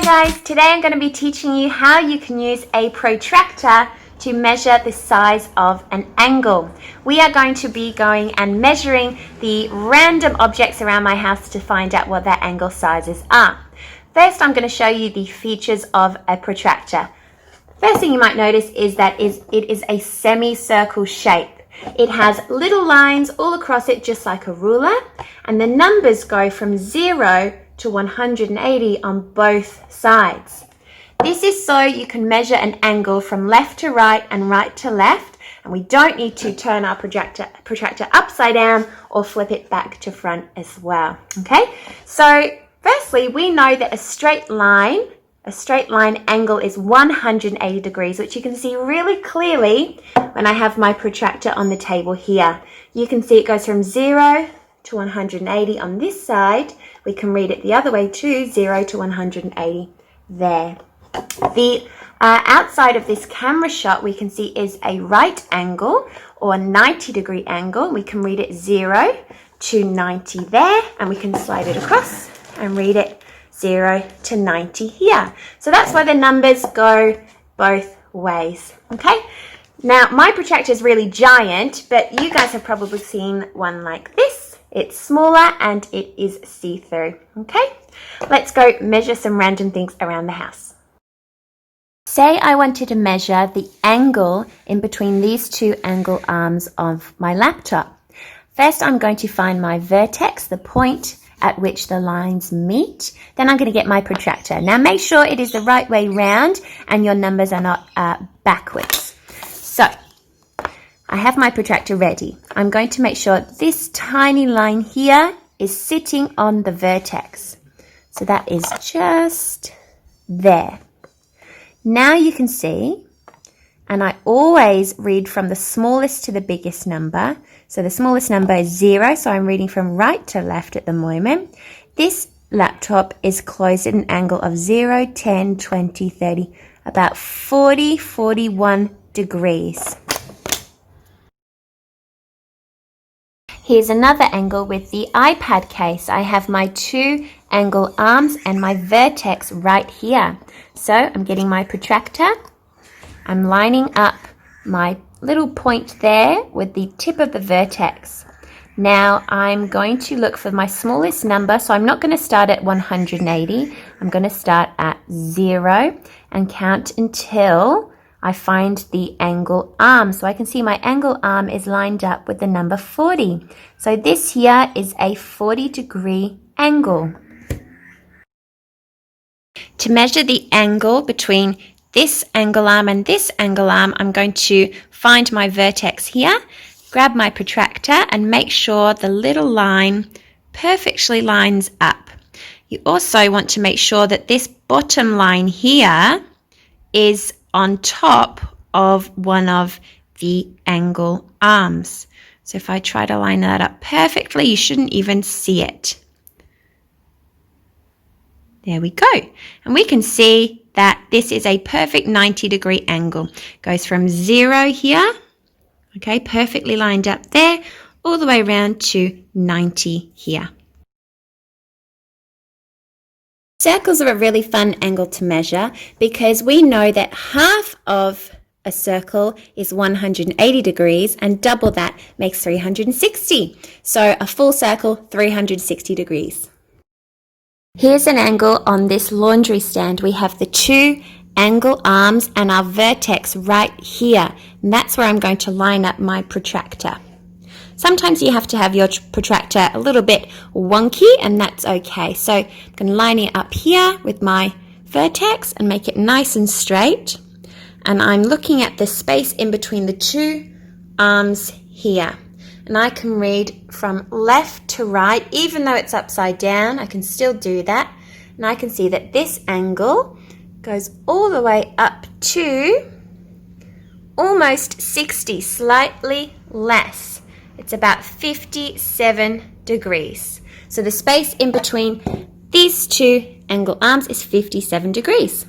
Hi guys, today I'm going to be teaching you how you can use a protractor to measure the size of an angle. We are going to be going and measuring the random objects around my house to find out what their angle sizes are. First, I'm going to show you the features of a protractor. First thing you might notice is that it is a semicircle shape. It has little lines all across it just like a ruler, and the numbers go from 0 to 180 on both sides. This is so you can measure an angle from left to right and right to left, and we don't need to turn our protractor upside down or flip it back to front as well. Okay, so firstly, we know that a straight line angle is 180 degrees, which you can see really clearly when I have my protractor on the table here. You can see it goes from 0 to 180 on this side. We can read it the other way too, 0 to 180 there. The outside of this camera shot we can see is a right angle or 90-degree angle. We can read it 0 to 90 there, and we can slide it across and read it 0 to 90 here. So that's why the numbers go both ways. Okay, now my protractor is really giant, but you guys have probably seen one like this. It's smaller and it is see-through. Okay, let's go measure some random things around the house. Say I wanted to measure the angle in between these two angle arms of my laptop. First, I'm going to find my vertex, the point at which the lines meet. Then I'm going to get my protractor. Now make sure it is the right way round and your numbers are not backwards. So I have my protractor ready. I'm going to make sure this tiny line here is sitting on the vertex. So that is just there. Now you can see, and I always read from the smallest to the biggest number. So the smallest number is 0, so I'm reading from right to left at the moment. This laptop is closed at an angle of 0, 10, 20, 30, about 40, 41 degrees. Here's another angle with the iPad case. I have my two angle arms and my vertex right here. So I'm getting my protractor. I'm lining up my little point there with the tip of the vertex. Now I'm going to look for my smallest number, so I'm not going to start at 180. I'm going to start at 0 and count until I find the angle arm. So I can see my angle arm is lined up with the number 40. So this here is a 40-degree angle. To measure the angle between this angle arm and this angle arm, I'm going to find my vertex here, grab my protractor and make sure the little line perfectly lines up. You also want to make sure that this bottom line here is on top of one of the angle arms. So if I try to line that up perfectly, you shouldn't even see it. There we go. And we can see that this is a perfect 90-degree angle. Goes from 0 here, okay, perfectly lined up there, all the way around to 90 here. Circles are a really fun angle to measure because we know that half of a circle is 180 degrees and double that makes 360. So a full circle, 360 degrees. Here's an angle on this laundry stand. We have the two angle arms and our vertex right here. And that's where I'm going to line up my protractor. Sometimes you have to have your protractor a little bit wonky, and that's okay. So I'm going to line it up here with my vertex and make it nice and straight. And I'm looking at the space in between the two arms here. And I can read from left to right, even though it's upside down, I can still do that. And I can see that this angle goes all the way up to almost 60, slightly less. It's about 57 degrees. So the space in between these two angle arms is 57 degrees.